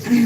Hello,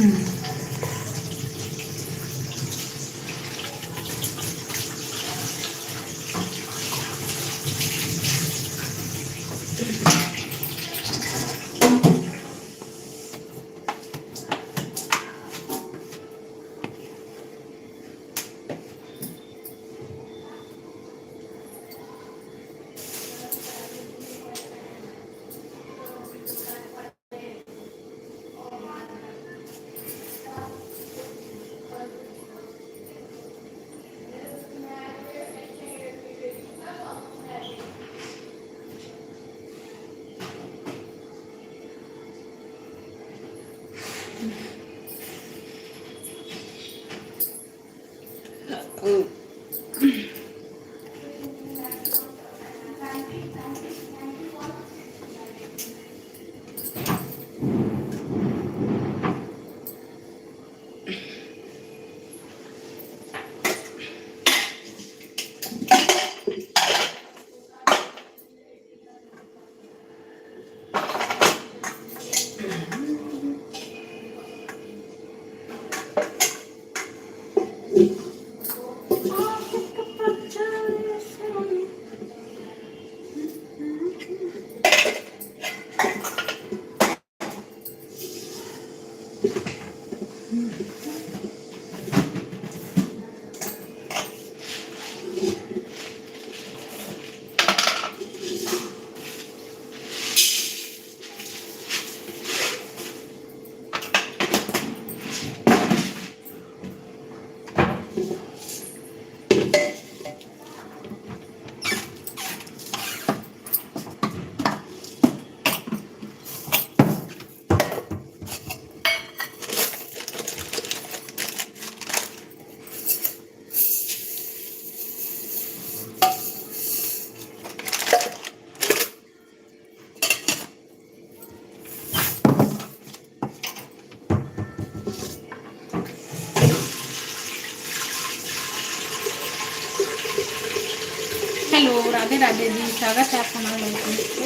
Radhe Radhe ji, स्वागत है आपका हमारे लाइफ को।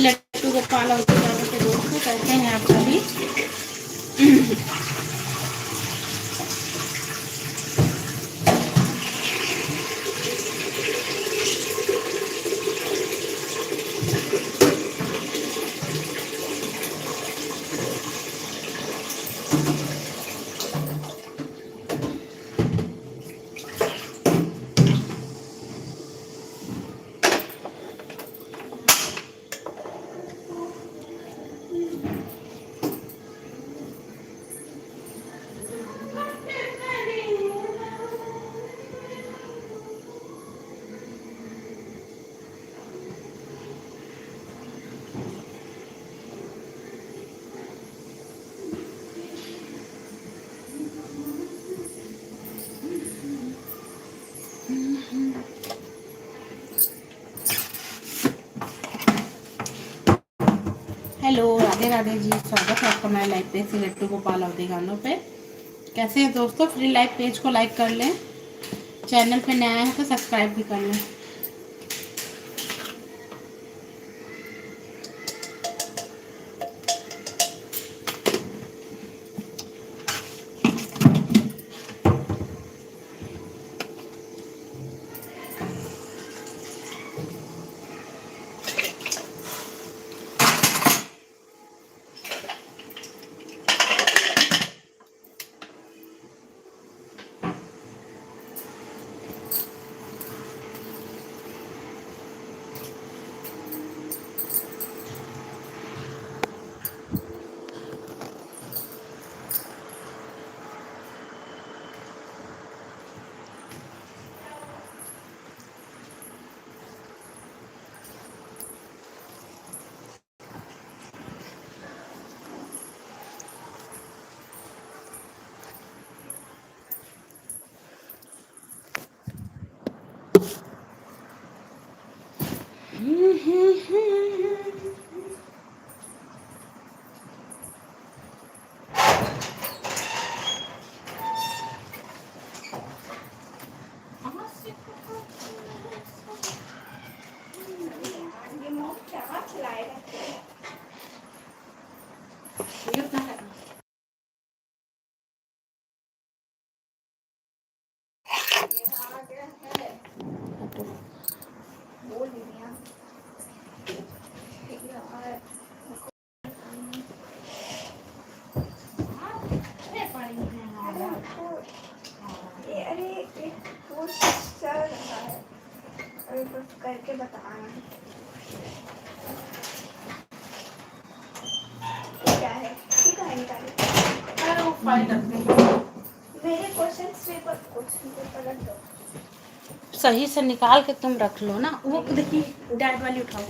लट्टू गोपाल और के दोस्तों, कैसे हैं आप सभी? हेलो, राधे राधे जी, स्वागत है आपका हमारे लाइव पे लट्टू गोपाल अवधि गानों पे। कैसे हैं दोस्तों? फ्री लाइव पेज को लाइक कर लें, चैनल पे नया है तो सब्सक्राइब भी कर लें। करके बताना क्या है। ठीक है निकालिए। अरे वो फाइल रख दे। मेरे क्वेश्चन पेपर रख दो। सही से निकाल के तुम रख लो ना। वो देखिए डैड वाली उठाओ।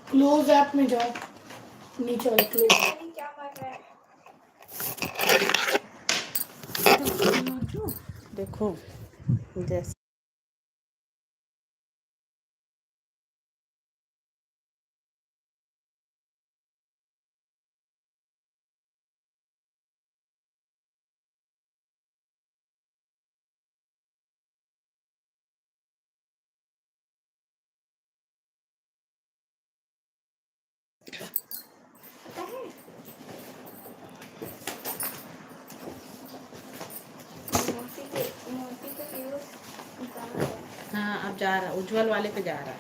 क्लोज ऐप में जाओ, नीचे वाले क्लोज। क्या कर रहा है? देखो जैसे हाँ अब जा रहा, उज्जवल वाले पे जा रहा।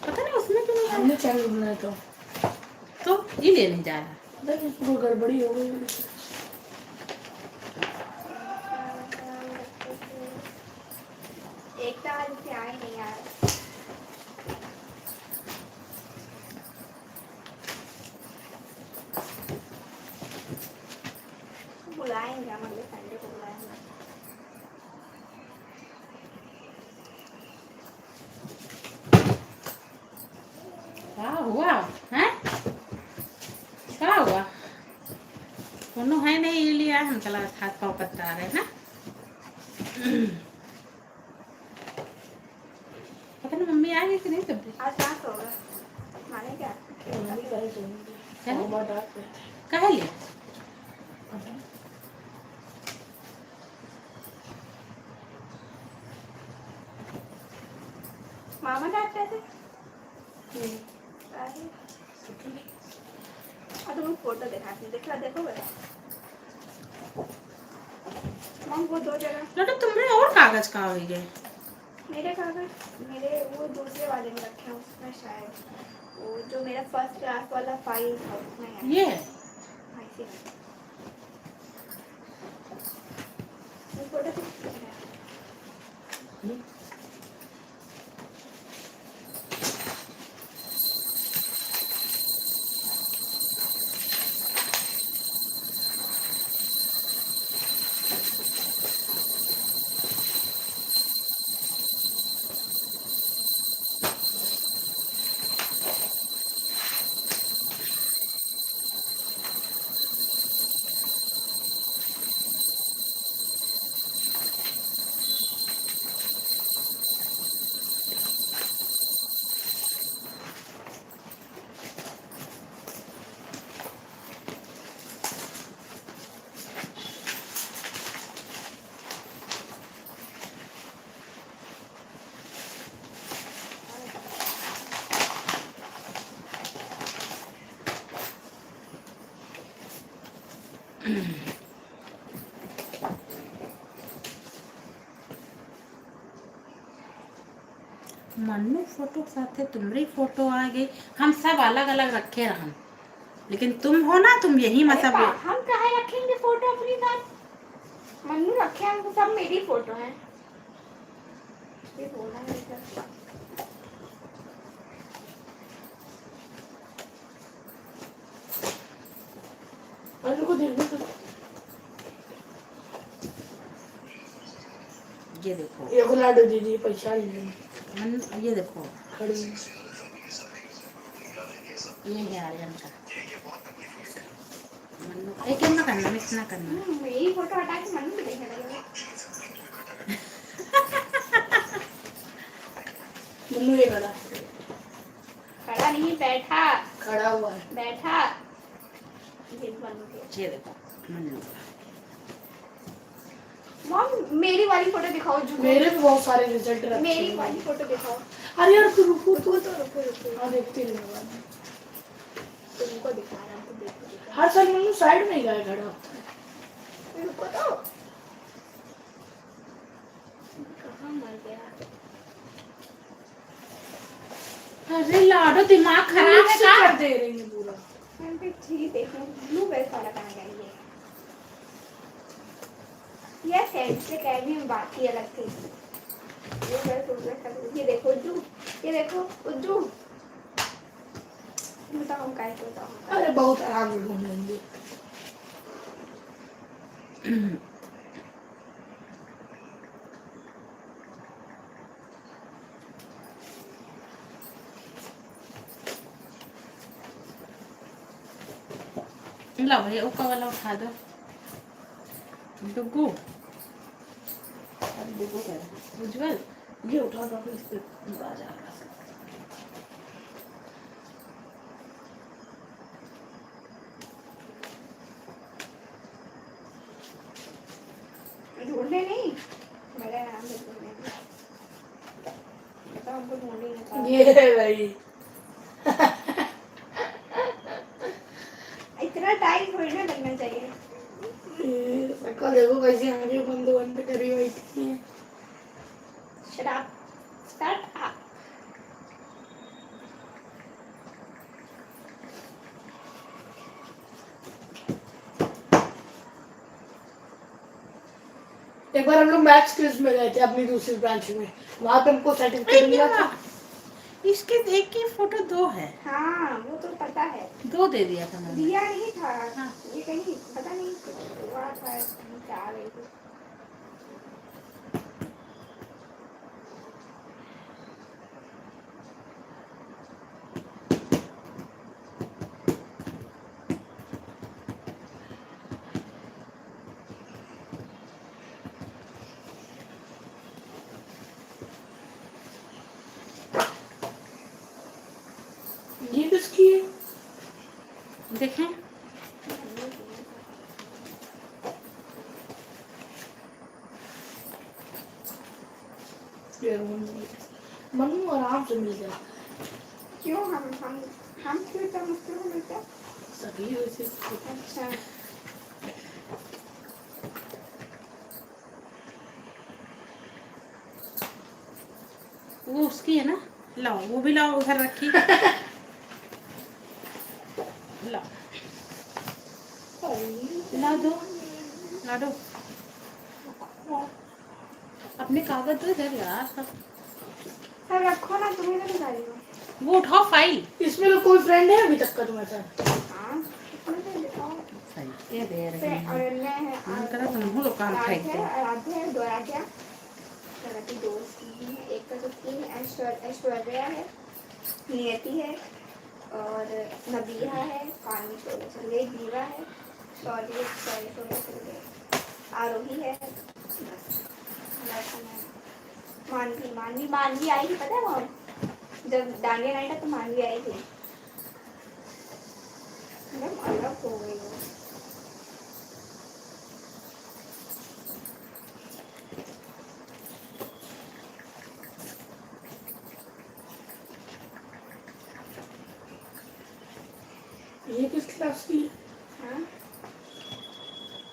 पता नहीं उसमें क्यों नहीं आ हमने चैनल बनाया था रहा। तो ये ले नहीं जा रहा। वो गड़बड़ी हो गई। एक ताल से आए नहीं यार। बुलाएंगे हम अगले संडे को बुलाएंगे। क्या हुआ है? क्या हुआ? कोनो है नहीं ये लिया हम कल हाथ पाँव पत्ता रहे ना। पता नहीं मम्मी आ गई कि नहीं तब। आज रात होगा माने क्या? कह लिया मामा डांटते थे। तुम फोटो दिखाती दिखला देखो बेटा। मम वो दो जगह लड़का तुमने और कागज कहाँ हो गए? मेरे कागज मेरे वो दूसरे वाले में रखे हैं उसमें शायद वो जो मेरा फर्स्ट क्लास वाला फाइल था उसमें है। ये हाँ, इसी में। वो फोटो किसकी है? मन्नू फोटो साथे तुम्हारी फोटो आ गई। हम सब अलग अलग रखे रहन लेकिन तुम हो ना, तुम यही अरे मतलब हम कहाँ रखेंगे फोटो अपनी साथ? मन्नू रखे हैं वो सब मेरी फोटो है। ये बोला है सर। अरे को देखो तो ये देखो ये लाडो दीदी पैसा नहीं मन्नू ये देखो खड़ी ये है आर्यन का। मन्नू एक ना करना मिक्स ना करना। मेरी फोटो हटा के मन्नू को देखने लगेगा। मन्नू ये खड़ा खड़ा नहीं बैठा। खड़ा हुआ है। बैठा। ये मन्नू के। ये देखो मन्नू मम मेरी वाली फोटो दिखाओ जो मेरे पे बहुत सारे रिजल्ट रखे मेरी वाली फोटो दिखाओ। अरे यार तू रुको रुको। हाँ देखते रहो तुमको दिखा रहा हूँ देखो। हर साल मन्नू साइड में ही गया खड़ा रुको तो कहाँ मर गया? अरे लाडो दिमाग खराब है मिक्स का? कर दे रही है पूरा। जी देखो ब्लू बेल्ट वाला पहन है ये सेंट से कहने में बात ही अलग थी। ब्लू बेल्ट ये देखो उज्जू, ये देखो उज्जू, बताओ कैसे बताओ। अरे बहुत आराम से घूम लेंगे। लो ये ऊपर वाला उठा दो। डुगू डुगू कह रहा है उज्जवल, ये उठा था फिर इस पे आ जाएगा। ढूंढने नहीं, मेरे नाम से ढूंढने नहीं। बताओ हमको ढूंढने नहीं पा ये भाई इतना टाइम थोड़ी ना लगना चाहिए। सबका देखो कैसे आगे बंद बंद करी बैठी है। Shut up. Start up. एक बार हम लोग मैथ्स क्विज में गए थे अपनी दूसरी ब्रांच में, वहाँ पे हमको सर्टिफिकेट मिला था। इसके एक की फोटो दो है। हाँ वो तो पता है, दो दे दिया था मैंने। दिया नहीं था। हाँ। ये कहीं पता नहीं हुआ था, क्या आ गई थी। ये किसकी है? देखें मनु आराम से मिल जाए। क्यों हम क्यों इतना मुश्किल में मिलते हैं? सभी वैसे अच्छा वो उसकी है ना, लाओ वो भी लाओ उधर रखी। लाओ ला दो, ला दो अपने कागज तो इधर यार सब। सर रखो ना, तुम्हें तो बता रही हो। वो उठाओ फाइल। इसमें तो कोई फ्रेंड है अभी तक का तुम्हारे साथ? हाँ इसमें से दिखाओ। ये दे रहे हैं। अनन्या है, मन करा तो हम लोग काम आराध्या फेंकते है, हैं। आराध्या है, दो आराध्या, प्रगति दोस्त है, एक का तो तीन, ऐश्वर्या है, नियति है और नबिया है, पानी शोले चल गई, दीवा है, शौर्य शोले चल गए, आरोही है, बस। मानवी मानवी मानवी आई थी, पता है वहाँ जब डांडिया नाइट था तो मानवी आई थी, एकदम अलग हो गई वो। ये किस क्लास की है? हाँ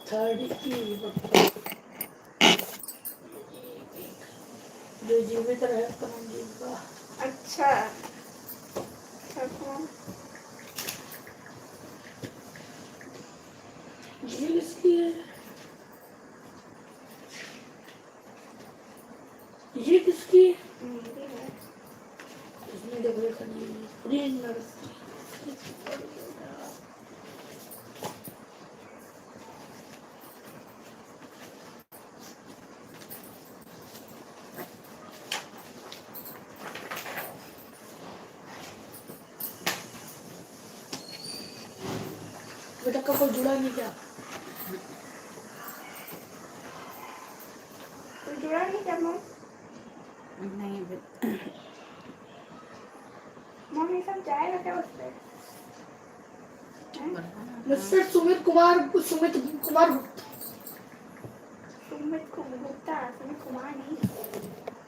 थर्ड की। जो जीवित रहे उसका नाम जीविका। अच्छा कौन? ये किसकी है? ये किसकी है? मेरी है। इसमें डेकोरेशन ये नर्सरी। बेटा का कोई जुड़ा नहीं क्या? तो जुड़ा नहीं क्या मम्मी? नहीं मम्मी सब जाएगा क्या उस पे? मिस्टर सुमित कुमार गुप्ता। सुमित कुमार नहीं,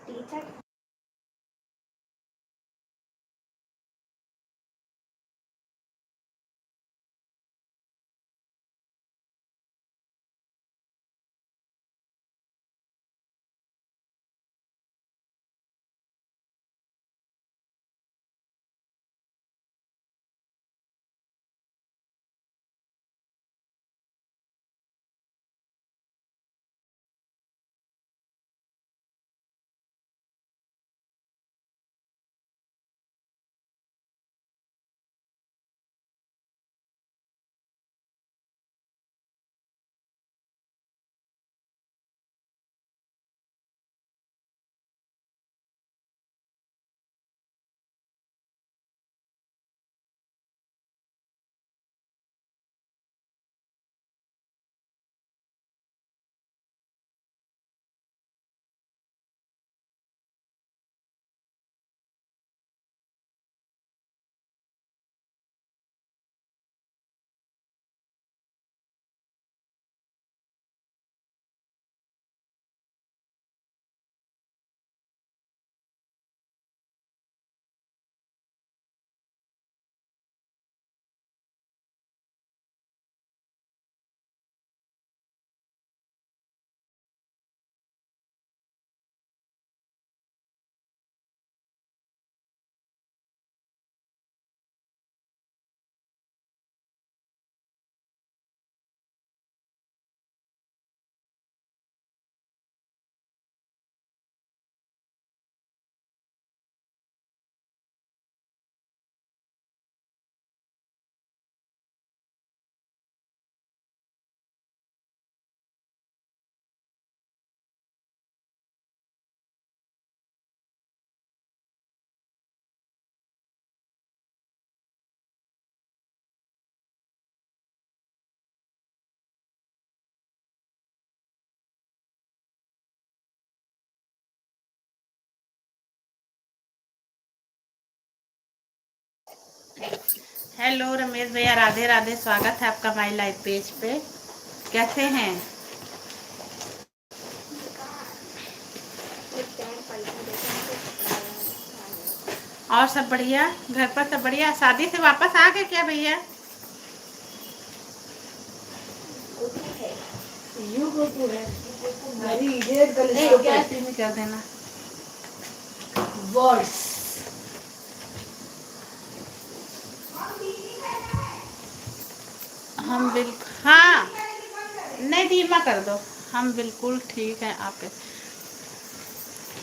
टीचर हेलो रमेश भैया, राधे राधे, स्वागत है आपका माई लाइफ पेज पे। कैसे हैं? और सब बढ़िया? घर पर सब बढ़िया? शादी से वापस आ गए क्या भैया? यू गो टू है वेरी इडियट गर्ल। क्या में कर देना वर्ड्स। हम बिल्कुल, हाँ नहीं धीमा कर दो। हम बिल्कुल ठीक हैं। आप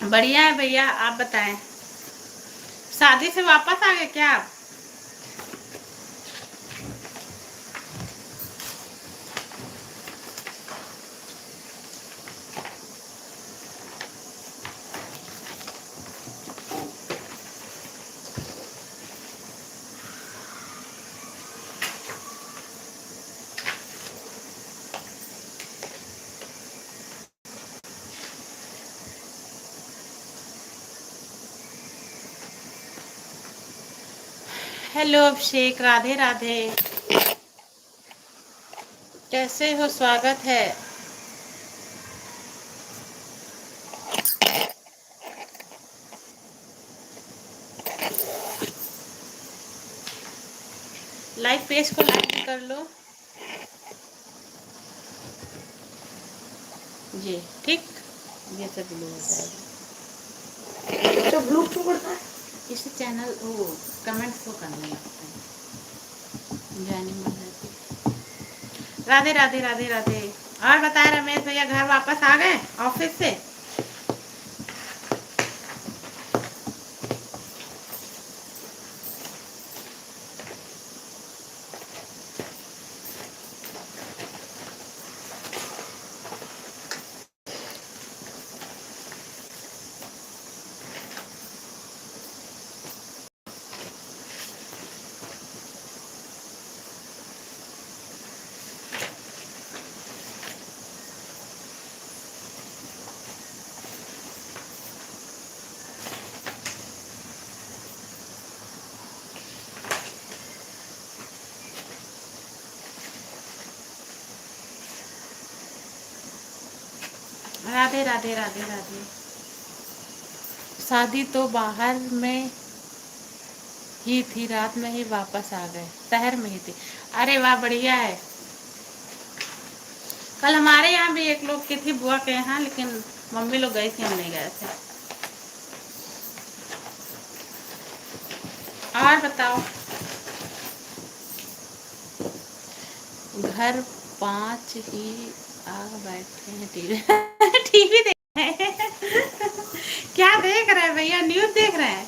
बढ़िया है भैया, आप बताएं। शादी से वापस आ गए क्या आप? हेलो अभिषेक, राधे राधे, कैसे हो? स्वागत है। लाइव पेज को लाइक भी कर लो जी। ठीक, ये सब ब्लू हो जाएगा। तो ब्लू क्यों करता है? इस चैनल वो कमेंट को करने लगते हैं। जॉइनिंग मिल जाती। राधे राधे राधे राधे। और बताए रमेश भैया, घर वापस आ गए ऑफिस से? राधे राधे राधे राधे। शादी तो बाहर में ही थी, रात में ही वापस आ गए, शहर में ही थी। अरे वाह, बढ़िया है। कल हमारे यहाँ भी एक लोग की थी, बुआ के यहाँ, लेकिन मम्मी लोग गई थी, हम नहीं गए थे। और बताओ। घर 5 ही आ बैठे हैं, टीवी टीवी देख रहे हैं। क्या देख रहे हैं भैया? न्यूज देख रहे हैं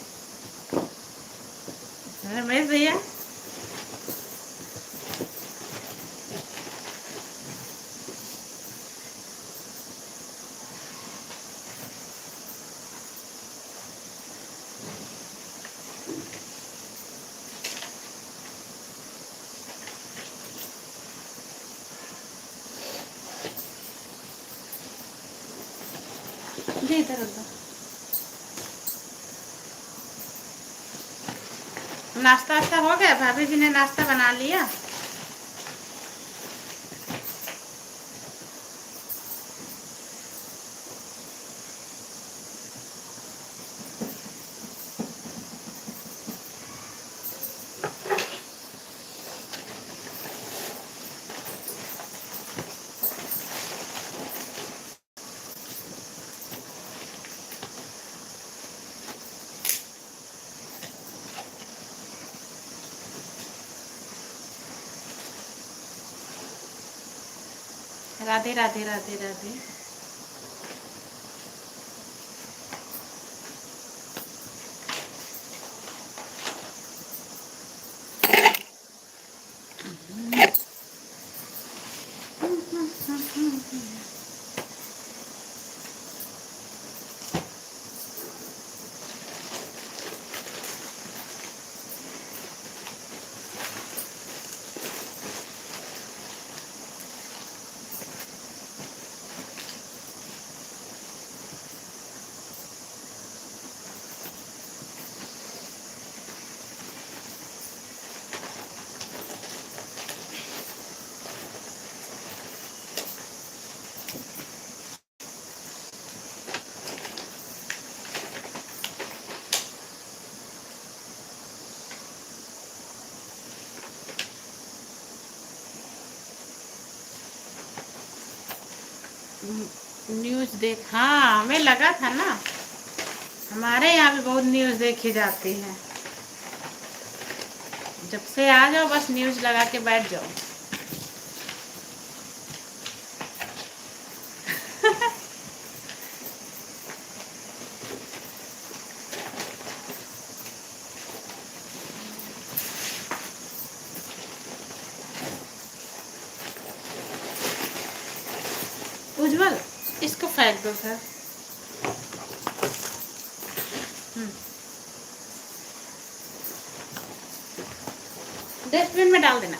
रमेश भैया? जी इधर उधर। नाश्ता वास्ता हो गया? भाभी जी ने नाश्ता बना लिया? राधे राधे राधे राधे। न्यूज़ देख, हाँ हमें लगा था ना, हमारे यहाँ भी बहुत न्यूज़ देखी जाती है। जब से आ जाओ बस न्यूज़ लगा के बैठ जाओ। उज्जवल, इसको फेंक दो सर। डस्टबिन में डाल देना।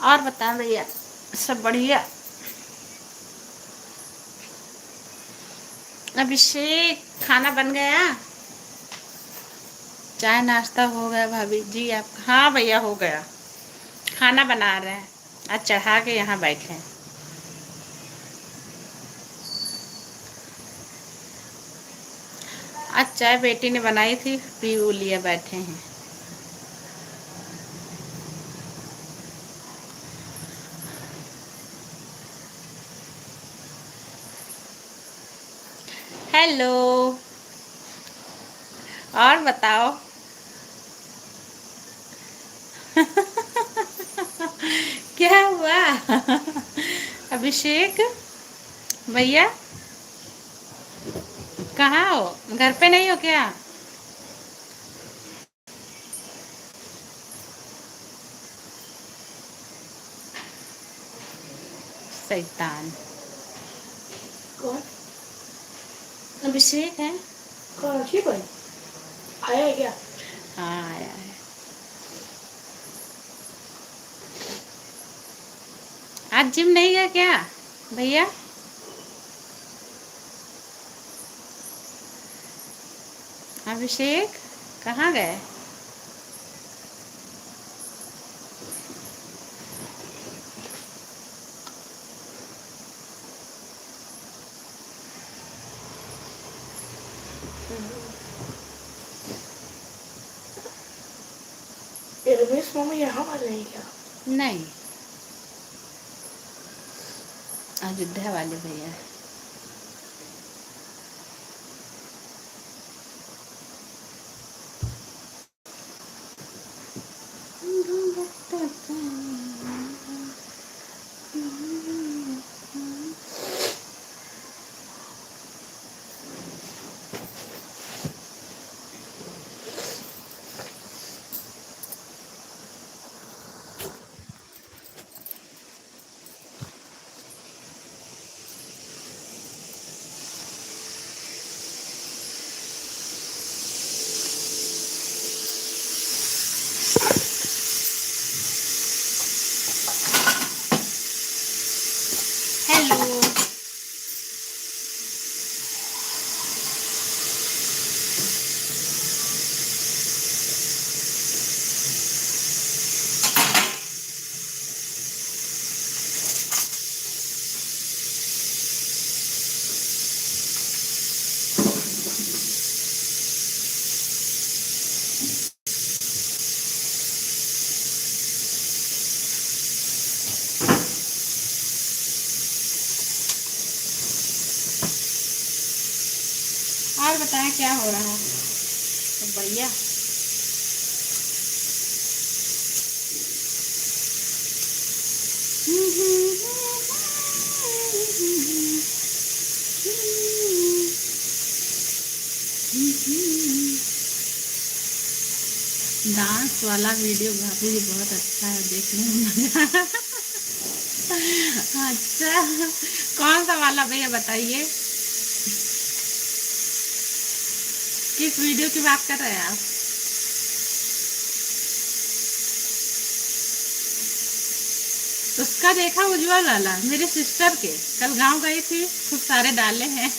और बता भैया, सब बढ़िया? अभिषेक, खाना बन गया? चाय नाश्ता हो गया भाभी जी आप? हाँ भैया हो गया, खाना बना रहे हैं, आज चढ़ा के यहाँ बैठे हैं। आज चाय बेटी ने बनाई थी, पी वो लिया, बैठे हैं। हेलो, और बताओ। क्या हुआ? अभिषेक भैया कहाँ हो? घर पे नहीं हो क्या? शैतान। कौन? अभिषेक है। कौन अच्छी भाई आया है क्या? हाँ आया है। आज जिम नहीं गया क्या भैया? अभिषेक कहाँ गए? ये रमेश मामा यहाँ वाले हैं क्या? नहीं, अयोध्या वाले भैया। हेलो, और बताएं क्या हो रहा है? सब बढ़िया? डांस वाला वीडियो भाभी जी बहुत अच्छा है, देखने में मजा। अच्छा, कौन सा वाला भैया बताइए, किस वीडियो की बात कर रहे हैं आप? उसका देखा उज्जवल वाला, मेरे सिस्टर के, कल गांव गई थी, खूब सारे डाले हैं।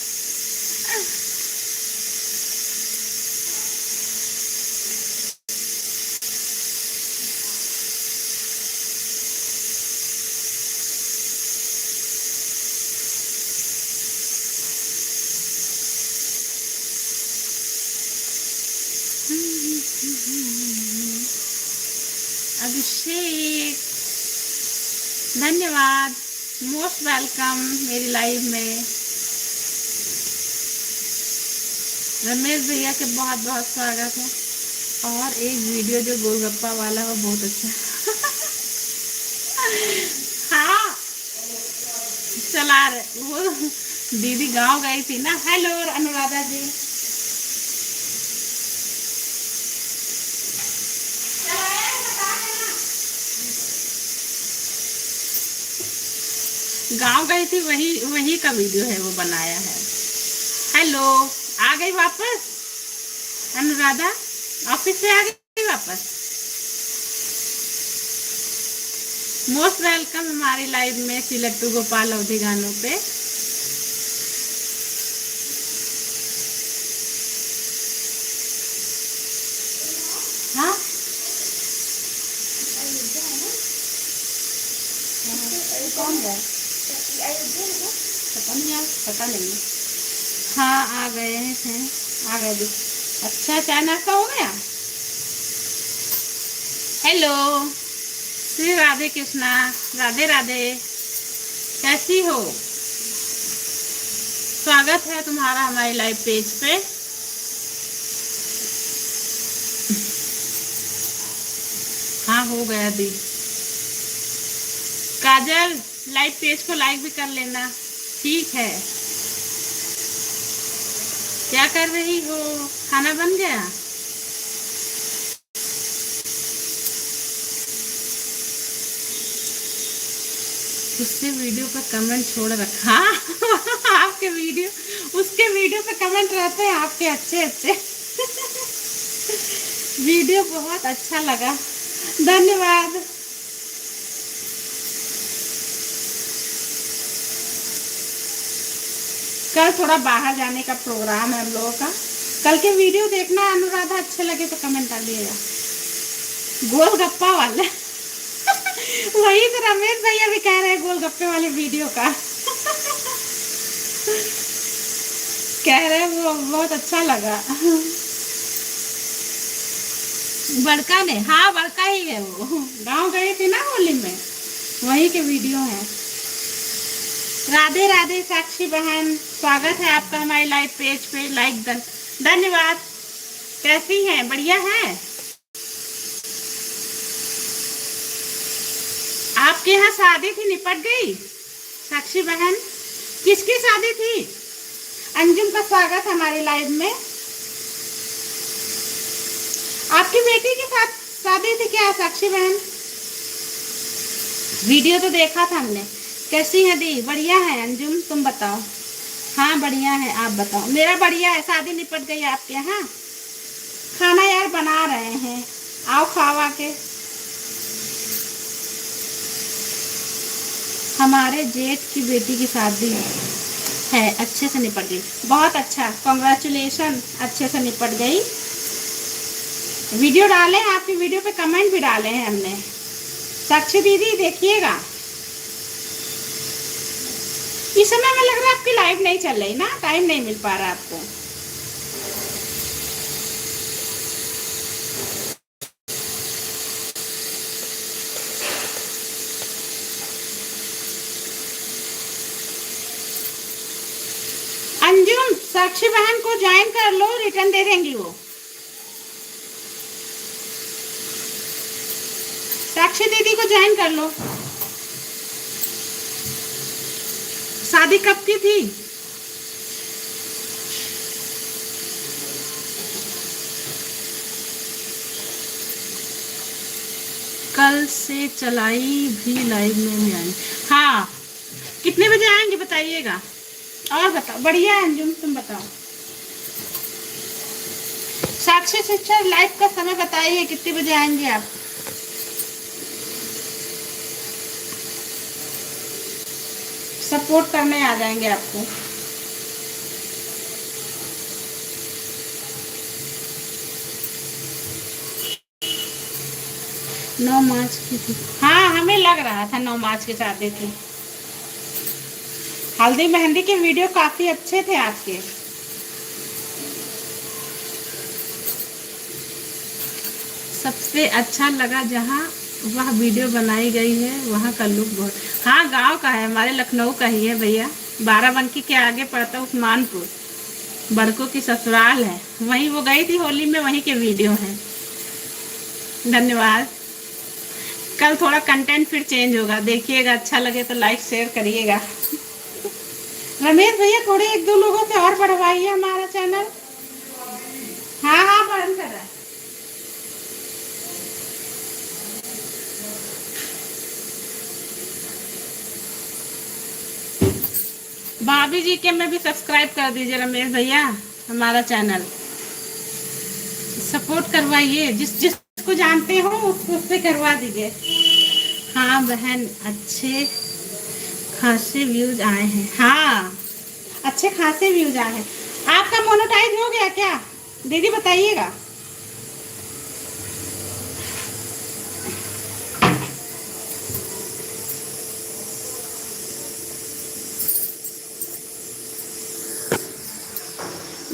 अभिषेक धन्यवाद, मोस्ट वेलकम मेरी लाइव में। रमेश भैया के बहुत बहुत स्वागत है। और एक वीडियो जो गोलगप्पा वाला वो बहुत अच्छा हाँ चला रहे वो दीदी गांव गई थी ना। हेलो अनुराधा जी, गांव गई थी, वही वही का वीडियो है वो बनाया है। हेलो, आ गई वापस अनुराधा, ऑफिस से आ गई वापस। मोस्ट वेलकम हमारी लाइव में सिलेक्टू गोपाल अवधि गानों पे। हाँ कौन गए? पता नहीं यार, पता नहीं। हाँ आ गए हैं, आ गए भी। अच्छा चाय नाश्ता हो गया। हेलो श्री राधे कृष्णा, राधे राधे, कैसी हो? स्वागत है तुम्हारा हमारे लाइव पेज पे। हाँ हो गया दी। काजल लाइव पेज को लाइक भी कर लेना, ठीक है। क्या कर रही हो? खाना बन गया? उसके वीडियो पर कमेंट छोड़ रखा आपके वीडियो, उसके वीडियो पे कमेंट रहते हैं आपके अच्छे अच्छे वीडियो बहुत अच्छा लगा, धन्यवाद। कल थोड़ा बाहर जाने का प्रोग्राम है हम लोगों का। कल के वीडियो देखना अनुराधा, अच्छे लगे तो कमेंट डालिएगा। गोलगप्पा वाले वही तो रमेश भैया भी कह रहे हैं गोलगप्पे वाले वीडियो का कह रहे हैं वो बहुत अच्छा लगा। बड़का ने, हाँ बड़का ही है, वो गांव गए थे ना होली में, वही के वीडियो है। राधे राधे साक्षी बहन, स्वागत है आपका हमारे लाइव पेज पे। लाइक धन्यवाद। कैसी हैं? बढ़िया है। आपके यहाँ शादी थी, निपट गई साक्षी बहन? किसकी शादी थी? अंजुम का स्वागत हमारी लाइव में। आपकी बेटी के साथ शादी थी क्या साक्षी बहन? वीडियो तो देखा था हमने। कैसी है दी? बढ़िया है अंजुम, तुम बताओ। हाँ बढ़िया है, आप बताओ। मेरा बढ़िया है, शादी निपट गई आपके यहाँ। खाना यार बना रहे हैं, आओ खाओ आके। हमारे जेठ की बेटी की शादी है, अच्छे से निपट गई। बहुत अच्छा, कॉन्ग्रेचुलेशन, अच्छे से निपट गई। वीडियो डाले हैं, आपकी वीडियो पे कमेंट भी डाले हैं हमने। साक्षी दीदी देखिएगा। इस समय में लग रहा है आपकी लाइव नहीं चल रही ना, टाइम नहीं मिल पा रहा आपको। अंजुम साक्षी बहन को ज्वाइन कर लो, रिटर्न दे देंगी वो। साक्षी दीदी को ज्वाइन कर लो। शादी कब की थी? कल से चलाई भी लाइव में नहीं आई। हाँ कितने बजे आएंगे बताइएगा। और बताओ। बढ़िया अंजुम, तुम बताओ। साक्षी सिस्टर लाइव का समय बताइए, कितने बजे आएंगे आप? सपोर्ट करने आ जाएंगे आपको। नौ मार्च की थी। हाँ हमें लग रहा था 9 मार्च की शादी थी। हल्दी मेहंदी के वीडियो काफी अच्छे थे आपके। सबसे अच्छा लगा जहाँ वह वीडियो बनाई गई है, वहाँ का लुक बहुत। हाँ, गांव का है, हमारे लखनऊ का ही है भैया। बाराबंकी के आगे पड़ता है उस्मानपुर, बड़कों की ससुराल है, वहीं वो गई थी होली में, वहीं के वीडियो हैं। धन्यवाद। कल थोड़ा कंटेंट फिर चेंज होगा, देखिएगा, अच्छा लगे तो लाइक शेयर करिएगा। रमेश भैया थोड़े एक दो लोगों से और बढ़वाइए हमारा चैनल। हाँ हाँ, बंद कर रहा है। भाभी जी के में भी सब्सक्राइब कर दीजिए रमेश भैया, हमारा चैनल सपोर्ट करवाइए, जिसको जानते हो उससे करवा दीजिए। हाँ बहन, अच्छे खासे व्यूज आए हैं। हाँ, अच्छे खासे व्यूज आए हैं। आपका मोनेटाइज हो गया क्या दीदी, बताइएगा।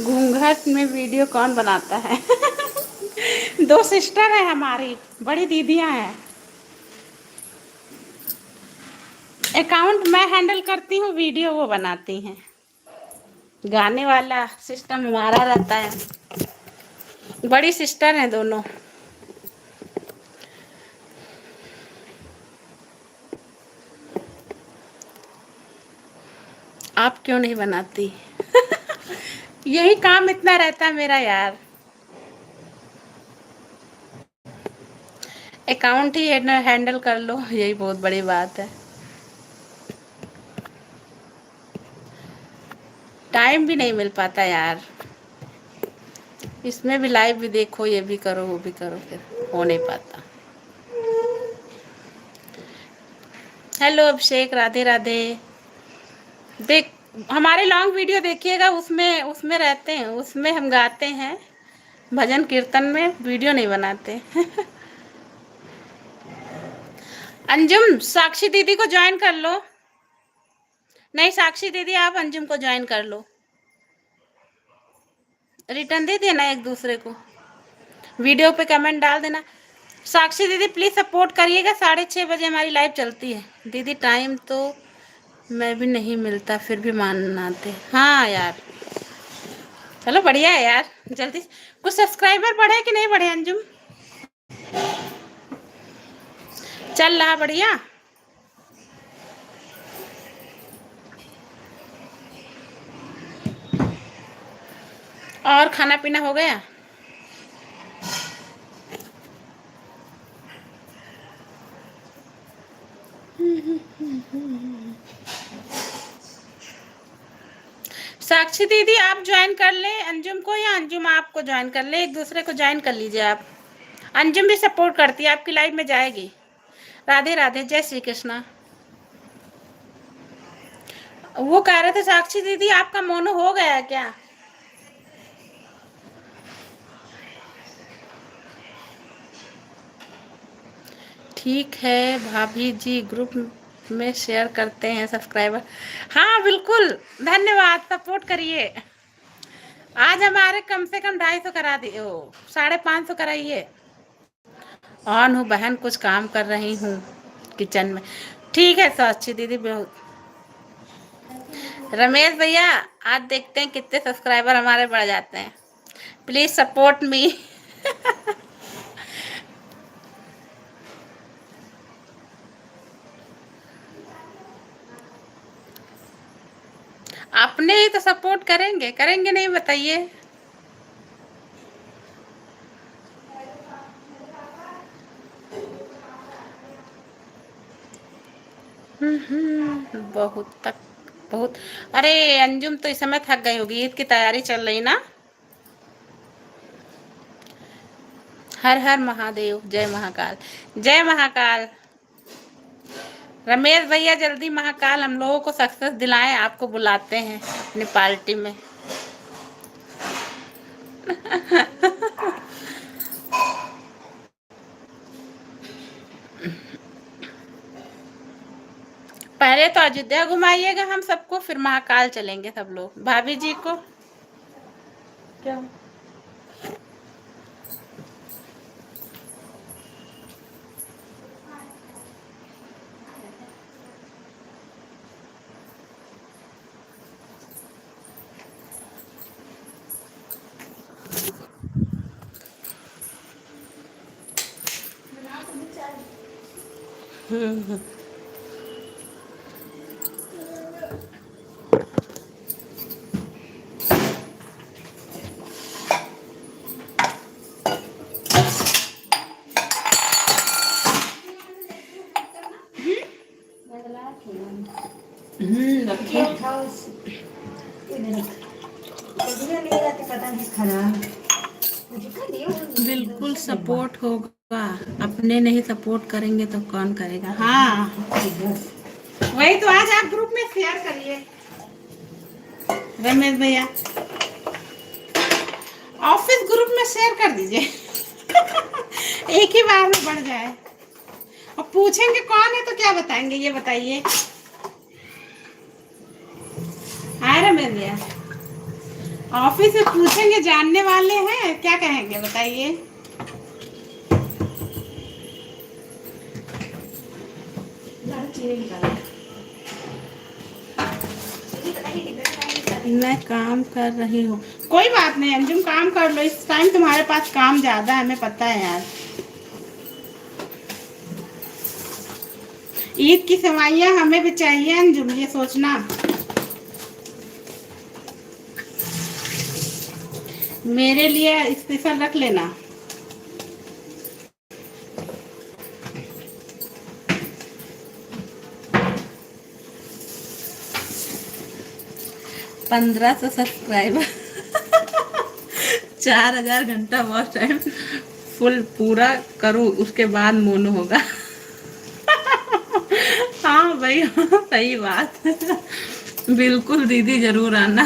घूंघट में वीडियो कौन बनाता है? दो सिस्टर है हमारी, बड़ी दीदियां हैं। अकाउंट मैं हैंडल करती हूँ, वीडियो वो बनाती हैं। गाने वाला सिस्टम हमारा रहता है। बड़ी सिस्टर हैं दोनों। आप क्यों नहीं बनाती? यही काम इतना रहता है मेरा यार। अकाउंट ही हैंडल कर लो, यही बहुत बड़ी बात है। टाइम भी नहीं मिल पाता यार, इसमें भी लाइव भी देखो, ये भी करो, वो भी करो, फिर हो नहीं पाता। हेलो अभिषेक, राधे राधे। देख, हमारे लॉन्ग वीडियो देखिएगा, उसमें उसमें रहते हैं, उसमें हम गाते हैं भजन कीर्तन में, वीडियो नहीं बनाते। अंजुम, साक्षी दीदी को ज्वाइन कर लो। नहीं साक्षी दीदी, आप अंजुम को ज्वाइन कर लो, रिटर्न दे देना एक दूसरे को, वीडियो पे कमेंट डाल देना। साक्षी दीदी प्लीज सपोर्ट करिएगा, 6:30 बजे हमारी लाइव चलती है। दीदी टाइम तो मैं भी नहीं मिलता, फिर भी मानते। हाँ यार, चलो बढ़िया है यार, जल्दी। कुछ सब्सक्राइबर बढ़े कि नहीं बढ़े अंजुम? चल रहा बढ़िया? और खाना पीना हो गया? साक्षी दीदी आप ज्वाइन कर ले अंजुम को, या अंजुम आपको ज्वाइन कर ले, एक दूसरे को ज्वाइन कर लीजिए आप। अंजुम भी सपोर्ट करती है, आपकी लाइव में जाएगी। राधे राधे, जय श्री कृष्णा। वो कह रहे थे साक्षी दीदी आपका मोनो हो गया है क्या? ठीक है भाभी जी, ग्रुप में शेयर करते हैं सब्सक्राइबर। हाँ बिल्कुल, धन्यवाद, सपोर्ट करिए। आज हमारे कम से कम 250 करा दिए, 550 कराइए। ऑन हूँ बहन, कुछ काम कर रही हूँ किचन में। ठीक है साक्षी दीदी, बहुत। रमेश भैया, आज देखते हैं कितने सब्सक्राइबर हमारे बढ़ जाते हैं। Please support me. अपने ही तो सपोर्ट करेंगे, करेंगे नहीं बताइए? बहुत तक, बहुत। अरे अंजुम तो इस समय थक गई होगी, ईद की तैयारी चल रही ना। हर हर महादेव, जय महाकाल, जय महाकाल। रमेश भैया जल्दी महाकाल हम लोगों को सक्सेस दिलाएं, आपको बुलाते हैं अपनी पार्टी में। पहले तो अयोध्या घुमाइएगा हम सबको, फिर महाकाल चलेंगे सब लोग। भाभी जी को क्या? हम्म। रखिए। बिल्कुल सपोर्ट होगा, अपने नहीं सपोर्ट करेंगे तो कौन करेगा। हाँ वही तो, आज आप ग्रुप में शेयर करिए रमेश भैया, ऑफिस ग्रुप में शेयर कर दीजिए। एक ही बार में बढ़ जाए। और पूछेंगे कौन है तो क्या बताएंगे, ये बताइए। हाँ रमेश भैया, ऑफिस में पूछेंगे, जानने वाले हैं, क्या कहेंगे बताइए। मैं काम कर रही हूँ। कोई बात नहीं अंजुम, काम कर लो, इस टाइम तुम्हारे पास काम ज्यादा है, हमें पता है यार। ईद की सेवइयां हमें भी चाहिए अंजुम, ये सोचना। मेरे लिए स्पेशल रख लेना। पंद्रह सौ सब्सक्राइबर, 4000 घंटा वॉच टाइम फुल पूरा करूँ, उसके बाद मोनो होगा। हाँ भाई हाँ, सही बात। बिल्कुल दीदी जरूर आना।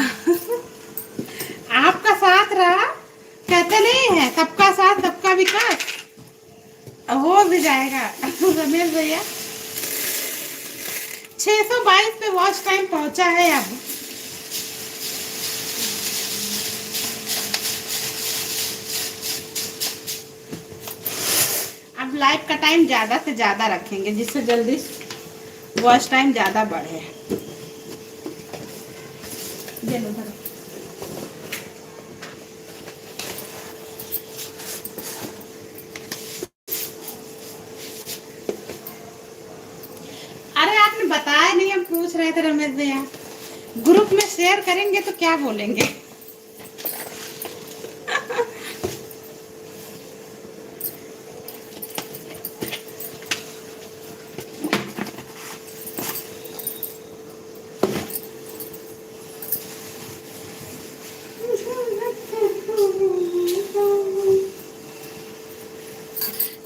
आपका साथ रहा, कहते नहीं है सबका साथ सबका विकास, हो भी जाएगा। रमेश भैया 622 पे वॉच टाइम पहुंचा है अब। अब लाइव का टाइम ज्यादा से ज्यादा रखेंगे, जिससे जल्दी वॉच टाइम ज्यादा बढ़े। अरे आपने बताया नहीं, हम पूछ रहे थे रमेश भैया, ग्रुप में शेयर करेंगे तो क्या बोलेंगे।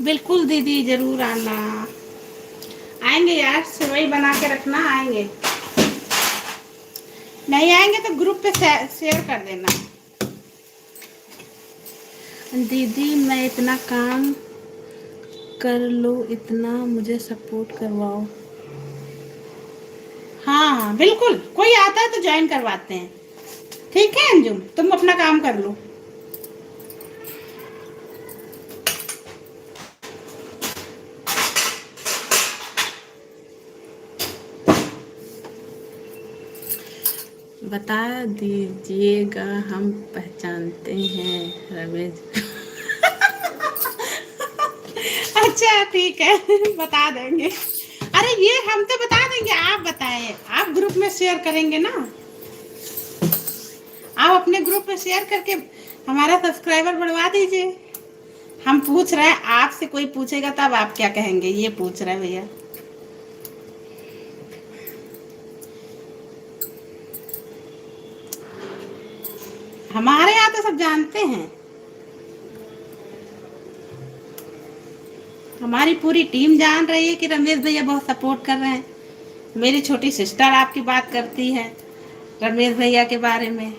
बिल्कुल दीदी जरूर आना। आएंगे यार, सेवई बना के रखना, आएंगे। नहीं आएंगे तो ग्रुप पे शेयर कर देना। दीदी मैं इतना काम कर लो, इतना मुझे सपोर्ट करवाओ। हाँ हाँ बिल्कुल, कोई आता है तो ज्वाइन करवाते हैं। ठीक है अंजुम, तुम अपना काम कर लो। बता दीजिएगा, हम पहचानते हैं रमेश। अच्छा ठीक है, बता देंगे। अरे ये हम तो बता देंगे, आप बताएं, आप ग्रुप में शेयर करेंगे ना, आप अपने ग्रुप में शेयर करके हमारा सब्सक्राइबर बढ़वा दीजिए। हम पूछ रहे हैं, आपसे कोई पूछेगा तब आप क्या कहेंगे, ये पूछ रहे हैं भैया। हमारे यहाँ तो सब जानते हैं, हमारी पूरी टीम जान रही है कि रमेश भैया बहुत सपोर्ट कर रहे हैं। मेरी छोटी सिस्टर आपकी बात करती है रमेश भैया के बारे में,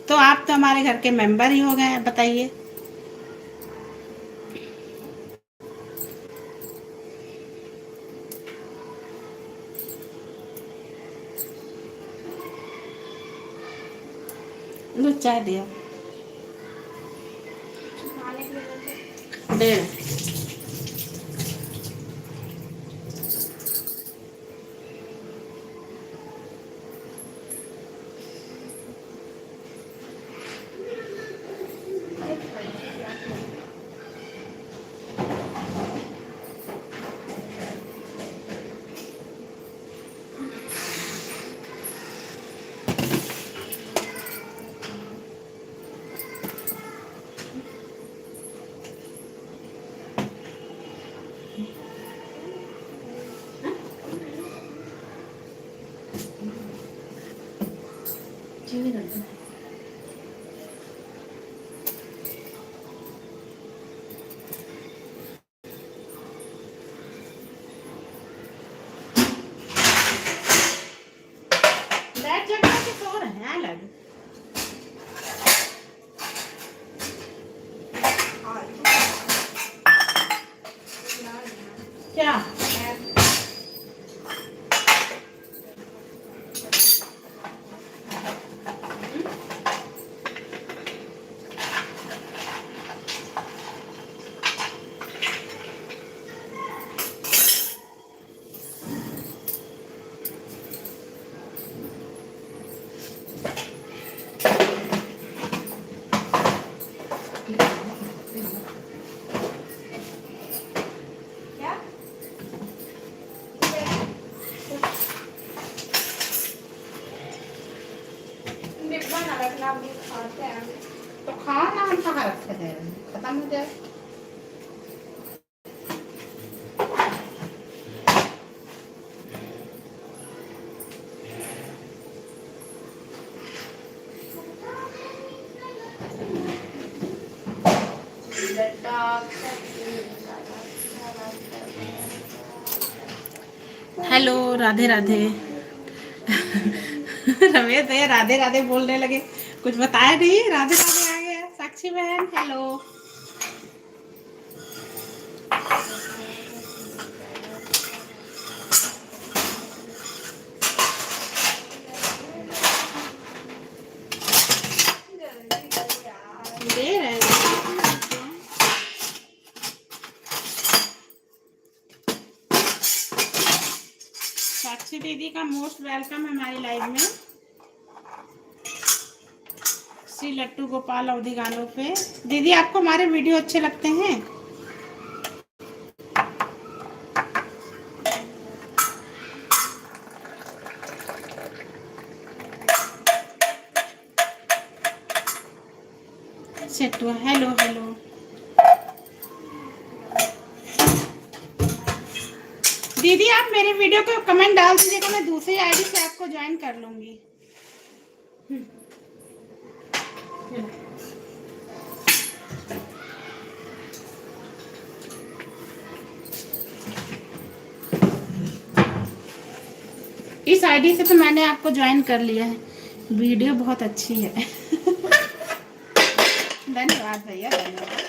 तो आप तो हमारे घर के मेंबर ही हो गए हैं, बताइए। लो चाय दिया, डेढ़। चीनी कर दो। बैठ जगह पे सो रहे हैं लग क्या डिब्बा ना रखना, अभी खाते हैं। तो खाना हम कहाँ रखे थे, खत्म हो जाए। हेलो, राधे राधे। रमेश भैया राधे राधे बोलने लगे, कुछ बताया नहीं, राधे राधे आ गया। साक्षी बहन हेलो। दे रहे हैं। साक्षी दीदी का मोस्ट वेलकम है हमारी लाइव में। श्री लट्टू गोपाल अवधि गानों पे। दीदी आपको हमारे वीडियो अच्छे लगते हैं? सेटू हेलो हेलो। दीदी आप मेरे वीडियो को कमेंट डाल दीजिएगा, मैं दूसरी आईडी से आपको ज्वाइन कर लूंगी। इस आईडी से तो मैंने आपको ज्वाइन कर लिया है। वीडियो बहुत अच्छी है। धन्यवाद भैया, धन्यवाद।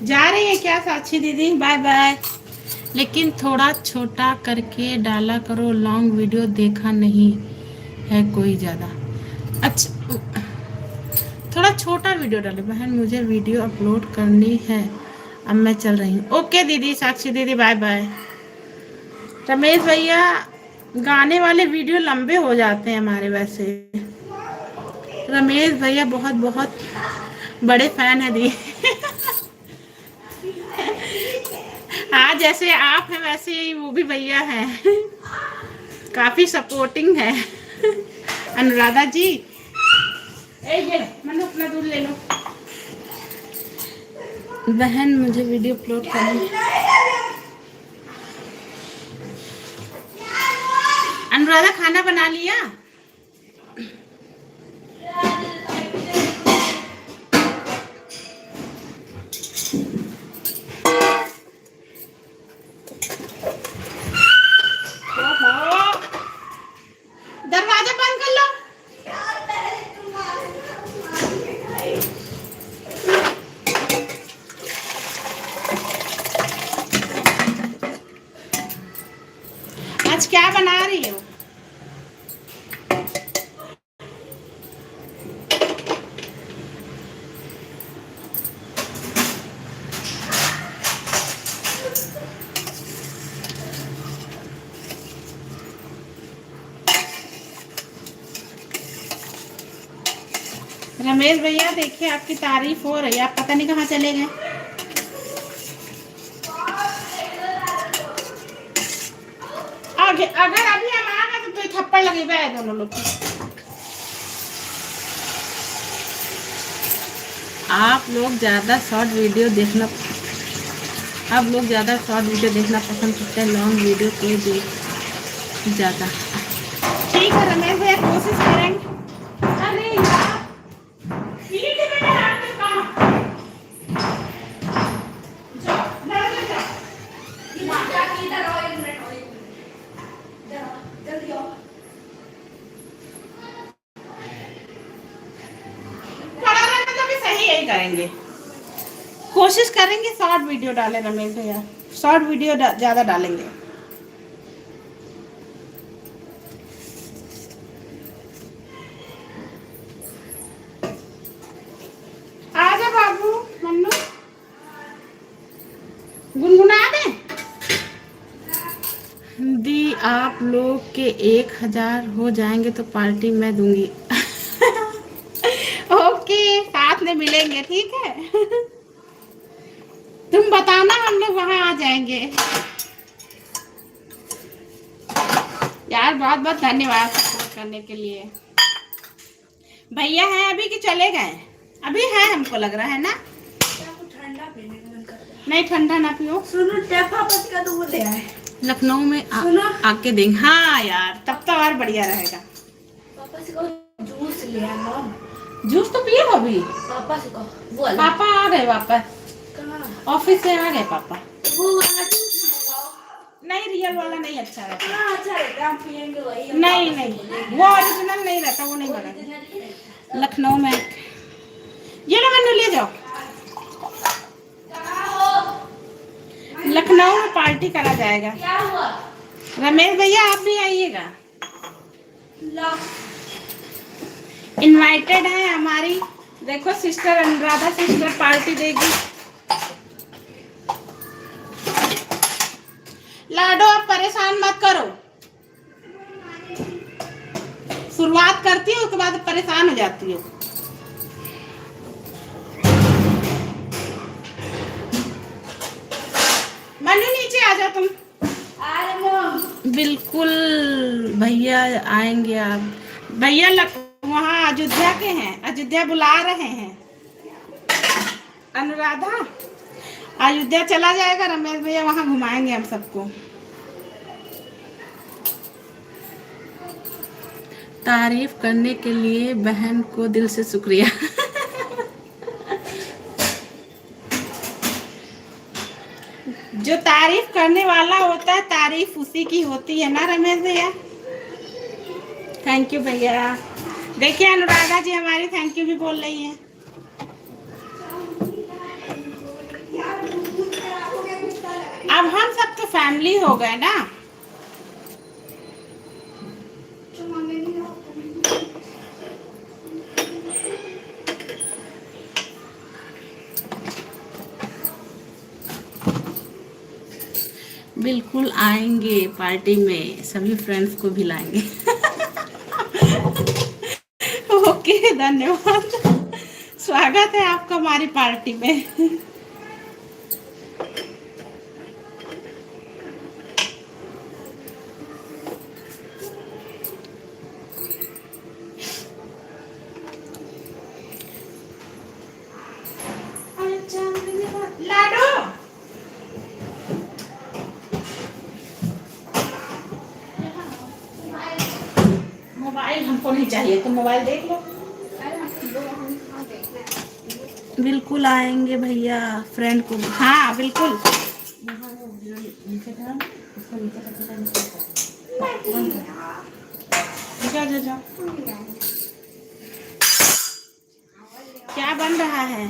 जा रही है क्या साक्षी दीदी? Bye bye. लेकिन थोड़ा छोटा करके डाला करो, लॉन्ग वीडियो देखा नहीं है कोई ज़्यादा। अच्छा, थोड़ा छोटा वीडियो डाले बहन, मुझे वीडियो अपलोड करनी है, अब मैं चल रही हूँ। ओके दीदी, साक्षी दीदी बाय बाय। रमेश भैया गाने वाले वीडियो लंबे हो जाते हैं हमारे, वैसे रमेश भैया बहुत बहुत बड़े फैन है दी। हाँ, जैसे आप हैं वैसे ही वो भी भैया हैं, काफी सपोर्टिंग है। अनुराधा जी, ये मनु अपना दूध ले लो। बहन मुझे वीडियो अपलोड करनी। अनुराधा खाना बना लिया? दरवाजा बंद कर लो। क्या बना रही हो? रमेश भैया देखिए आपकी तारीफ हो रही है, आप पता नहीं कहाँ चले गए। आगे अगर अभी हम आ गए तो थप्पड़ लगेगा है दोनों लोग की। आप लोग ज़्यादा शॉर्ट वीडियो देखना पसंद करते हैं, लॉन्ग वीडियो को देख ज़्यादा। ठीक है रमेश भैया, कोशिश करेंगे। अरे यार ठीक है बेटा, आपके काम जाओ, लड़के जाओ। जल्दी आओ। पढ़ा रहने तो भी सही यही करेंगे, कोशिश करेंगे शॉर्ट वीडियो डालें रमेश भैया, शॉर्ट वीडियो ज़्यादा डालेंगे। आजा बाबू मन्नू, गुनगुना दे। दी आप लोग के 1000 हो जाएंगे तो पार्टी मैं दूंगी। ओके, साथ में मिलेंगे, ठीक है। तुम बताना, हम लोग वहां आ जाएंगे। यार बहुत बहुत धन्यवाद सपोर्ट करने के लिए। भैया हैं अभी कि चले गए? अभी है, हमको लग रहा है ना। ठंडा पीने का मन कर रहा है। नहीं ठंडा ना पियो। सुनो टेप वापस का तो वो ले आए लखनऊ में आके देंगे। हाँ यार, तब तो और बढ़िया रहेगा। पापा से कहो जूस ले आए मॉम। जूस तो पिए अभी। पापा से कहो वो वाला। पापा आ गए वापस, कहाँ? ऑफिस से आ गए पापा। वो वाला जूस मंगाओ। नहीं, रियल वाला नहीं अच्छा रहता। हाँ अच्छा रहता है, हम पियेंगे वही। नहीं नहीं, वो ओरिजिनल नहीं रहता, वो नहीं बना। लखनऊ में ये लो मैंने ले जाओ। लखनऊ में पार्टी करा जाएगा। क्या हुआ? रमेश भैया आप भी आइएगा, ला इनवाइटेड है हमारी। देखो सिस्टर अनुराधा सिस्टर पार्टी देगी। लाडो आप परेशान मत करो, शुरुआत करती हो उसके बाद परेशान हो जाती हो। मनु नीचे आ जाओ तुम। आ रहे मॉम। बिल्कुल भैया आएंगे। आप भैया वहाँ अयोध्या के हैं, अयोध्या बुला रहे हैं। अनुराधा अयोध्या चला जाएगा, रमेश भैया वहाँ घुमाएंगे हम सबको। तारीफ करने के लिए बहन को दिल से शुक्रिया। जो तारीफ करने वाला होता है तारीफ उसी की होती है ना रमेश भैया। थैंक यू भैया। देखिए अनुराधा जी हमारी थैंक यू भी बोल रही हैं। अब हम सब तो फैमिली हो गए ना। बिल्कुल आएंगे पार्टी में, सभी फ्रेंड्स को भी लाएंगे। ओके धन्यवाद, स्वागत है आपका हमारी पार्टी में। लाडो मोबाइल हमको नहीं चाहिए, तुम मोबाइल देख लो। बिल्कुल आएंगे भैया, फ्रेंड को। हाँ बिल्कुल। जा क्या बन रहा है?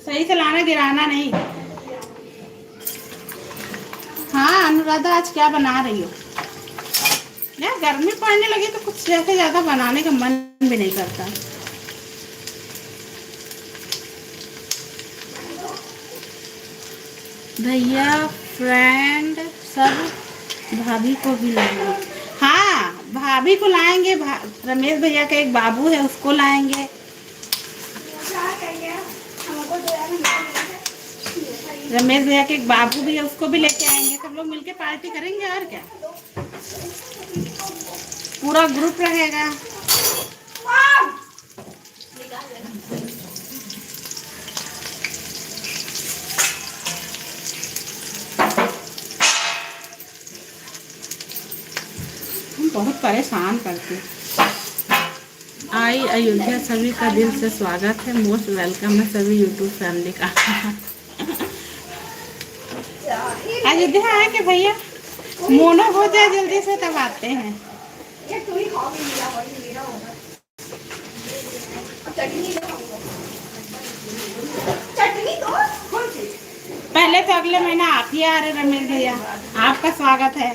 सही से लाना, गिराना नहीं। हाँ अनुराधा आज क्या बना रही हो? यार गर्मी पड़ने लगी तो कुछ जैसे ज्यादा बनाने का मन भी नहीं करता। भैया फ्रेंड सब भाभी को भी लाएंगे। हाँ भाभी को लाएंगे, रमेश भैया का एक बाबू है उसको लाएंगे। रमेश भैया के एक बाबू भी है उसको भी लेके आएंगे, सब लोग मिलके पार्टी करेंगे और क्या, पूरा ग्रुप रहेगा। हम बहुत परेशान करते। आई अयोध्या सभी का दिल से स्वागत है, मोस्ट वेलकम है सभी यूट्यूब फैमिली का। अयोध्या है कि भैया मोनो हो जाए जल्दी से तब आते हैं। पहले तो अगले महीना आप ही आ रहे रमेश भैया, आपका स्वागत है।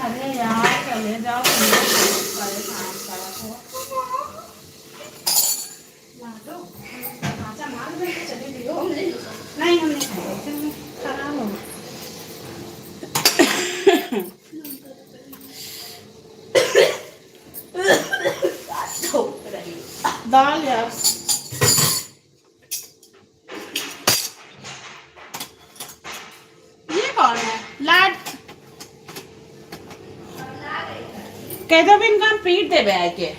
अरे यार चले जाओ, परेशान करो। नहीं हम नहीं खाएंगे, खराब होगा। दाल यार ये कौन है लाड कह दो भी इनका पीट दे बे के।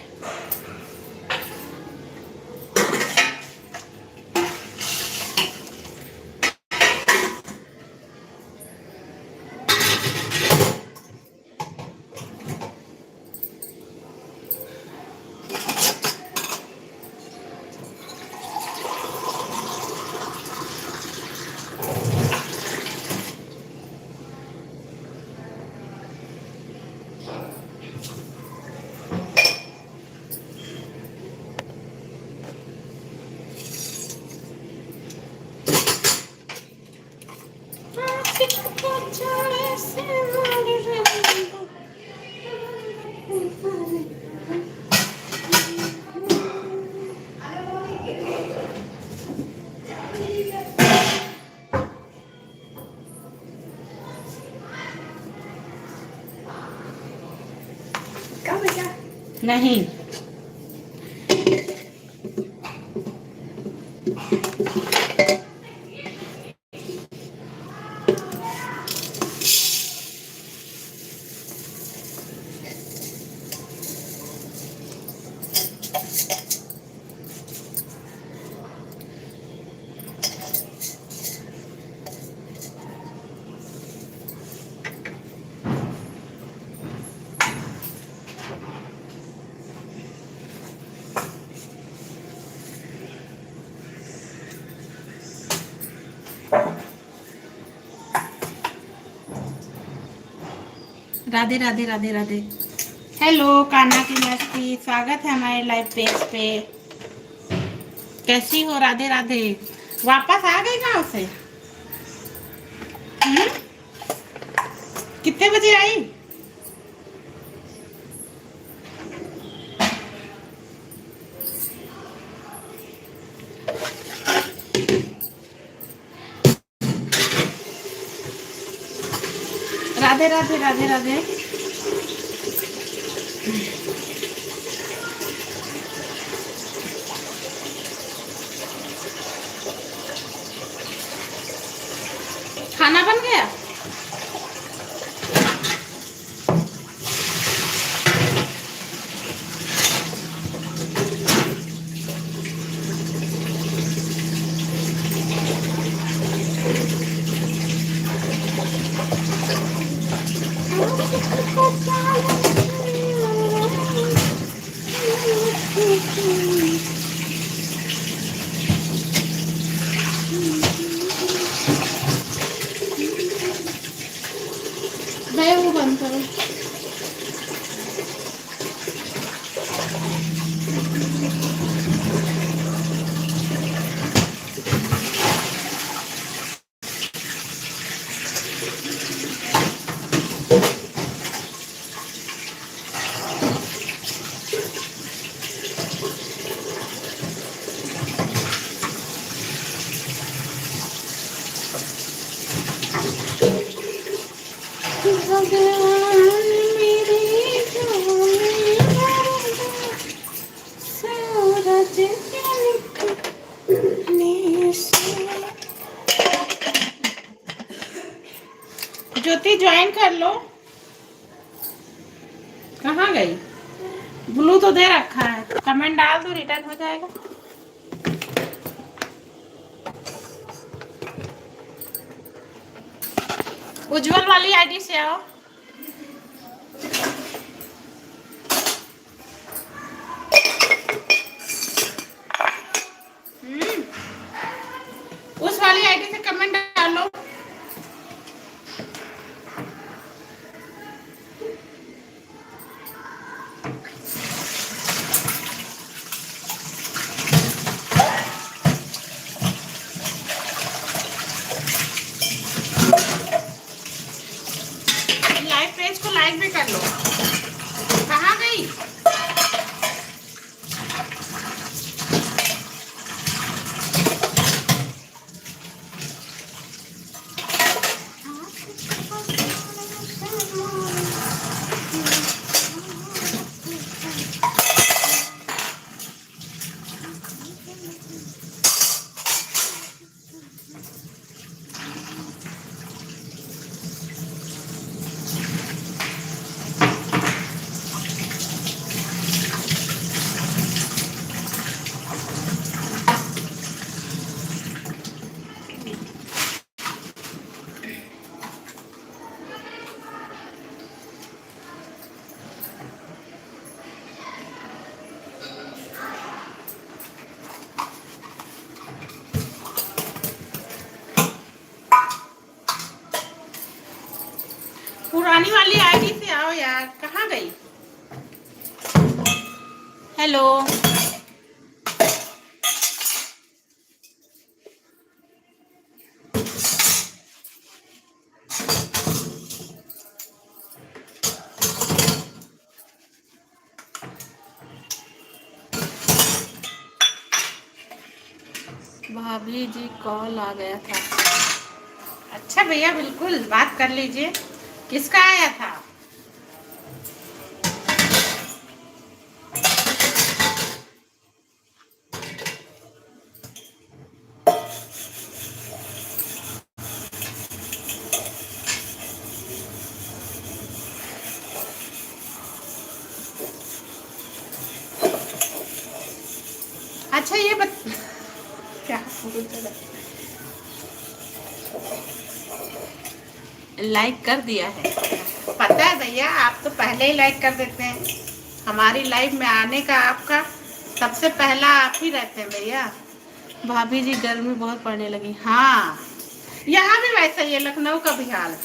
नहीं राधे राधे राधे राधे। हेलो कान्हा की मस्ती, स्वागत है हमारे लाइव पेज पे। कैसी हो राधे राधे? वापस आ गई गाँव से? कितने बजे आई? राधे राधे राधे राधे। खाना बन गया? भाई वो बंद करो। भगवान मेरे झोले भर दे, सूरज के निकलने से। ज्योति ज्वाइन कर लो। कहाँ गई? ब्लू तो दे रखा है, कमेंट डाल दो, रिटर्न हो जाएगा। उज्जवल वाली आईडी से आओ। उस वाली आईडी से कमेंट डालो। लाइव पेज को लाइक भी कर लो। कहाँ गई? पुरानी वाली आईडी से आओ यार, कहाँ गई? हेलो, भाभी जी कॉल आ गया था। अच्छा भैया, बिल्कुल बात कर लीजिए। किसका आया था? अच्छा ये क्या लाइक कर दिया है? पता है भैया, आप तो पहले ही लाइक कर देते हैं। हमारी लाइफ में आने का आपका सबसे पहला आप ही रहते हैं भैया। भाभी जी गर्मी बहुत पड़ने लगी। हाँ, यहाँ भी वैसा ही है, लखनऊ का भी हाल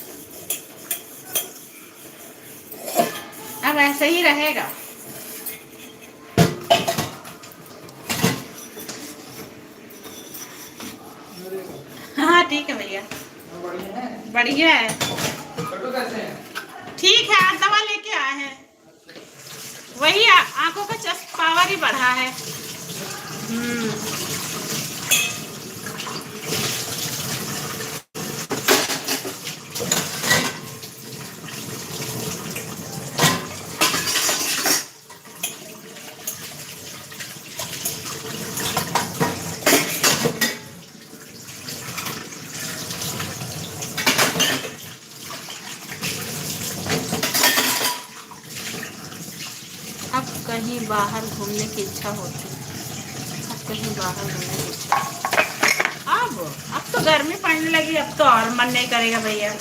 अब ऐसा ही रहेगा। हाँ ठीक है भैया, बढ़िया है। ठीक है, आप दवा लेके आए हैं, वही आंखों का चश्मा पावर ही बढ़ा है। अब कहीं बाहर घूमने की इच्छा होती है। अब कहीं बाहर घूमने की इच्छा, अब तो गर्मी पड़ने लगी, अब तो और मन नहीं करेगा भैया।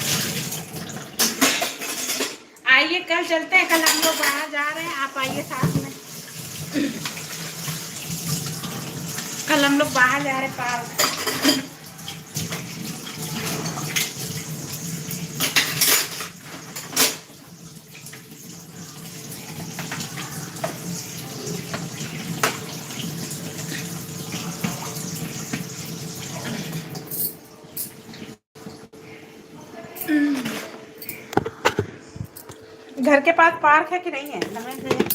आइए कल चलते हैं, कल हम लोग बाहर जा रहे हैं, आप आइए साथ में। कल हम लोग बाहर जा रहे हैं पार्क। घर के पास पार्क है कि नहीं है रमेश भैया?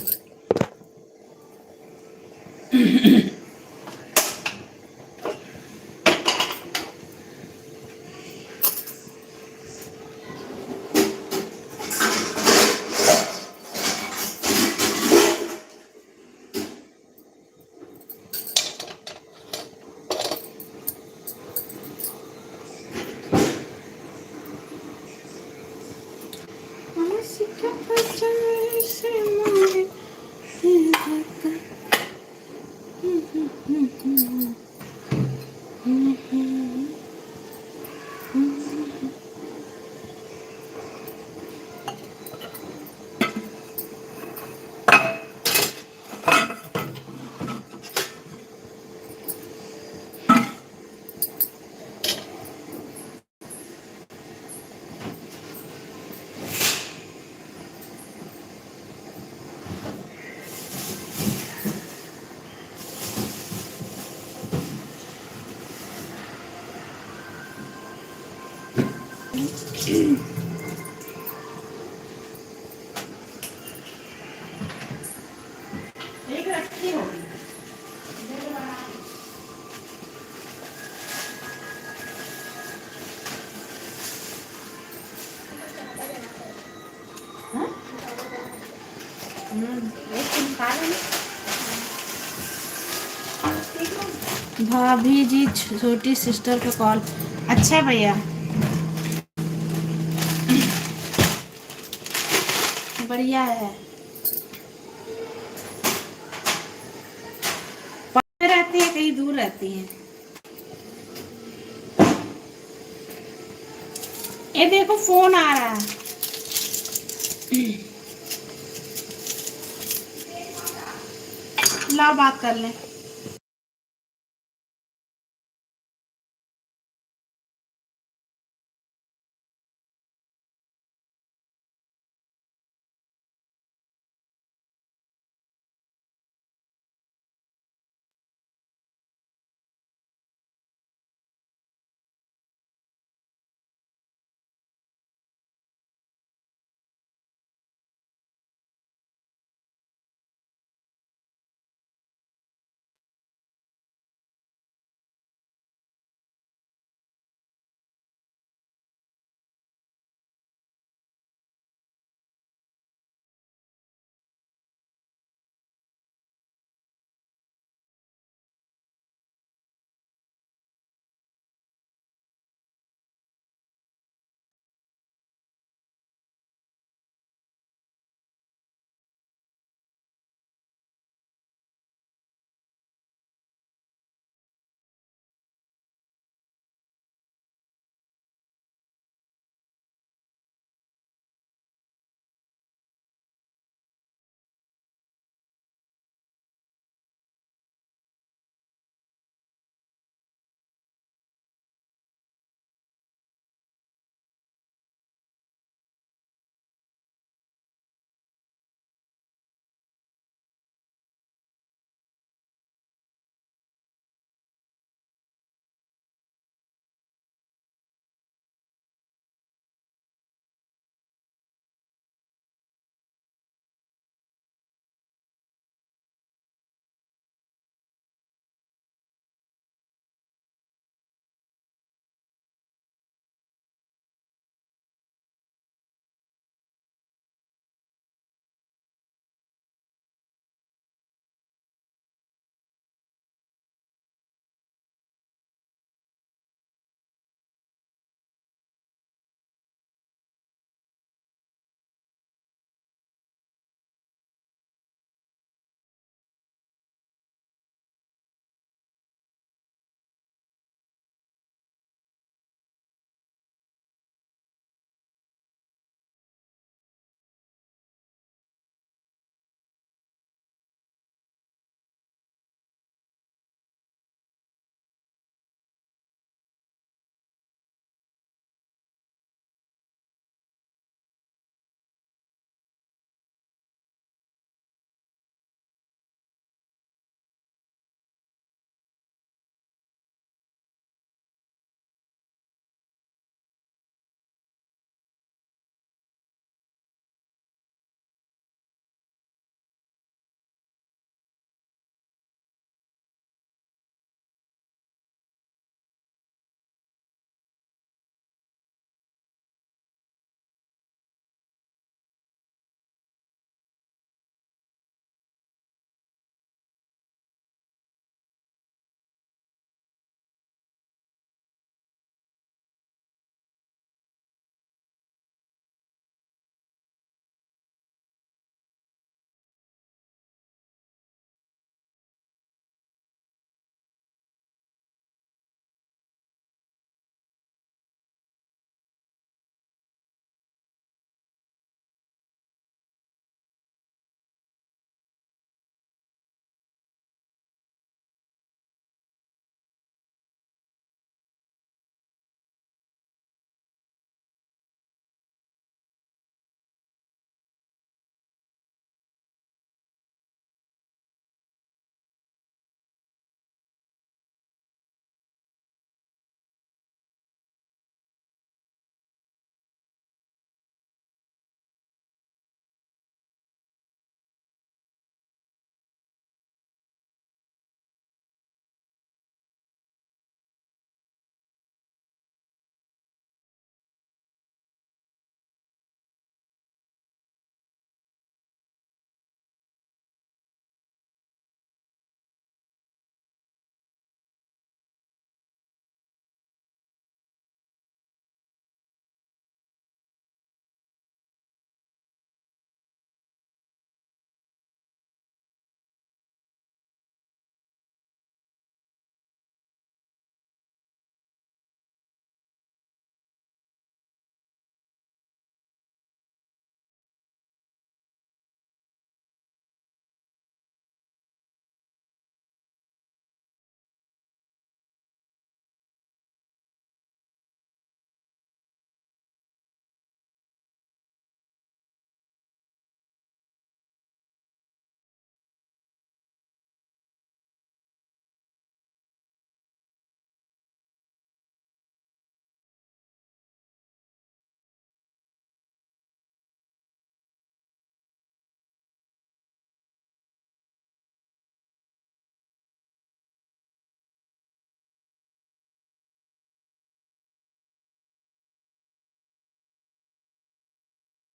एक रखी होगी। हाँ? एक दिन खा लेंगे। भाभी जी छोटी सिस्टर का कॉल। अच्छा भैया, बढ़िया है। पास रहती है कहीं दूर रहती है? ये देखो फोन आ रहा है। ला बात कर ले।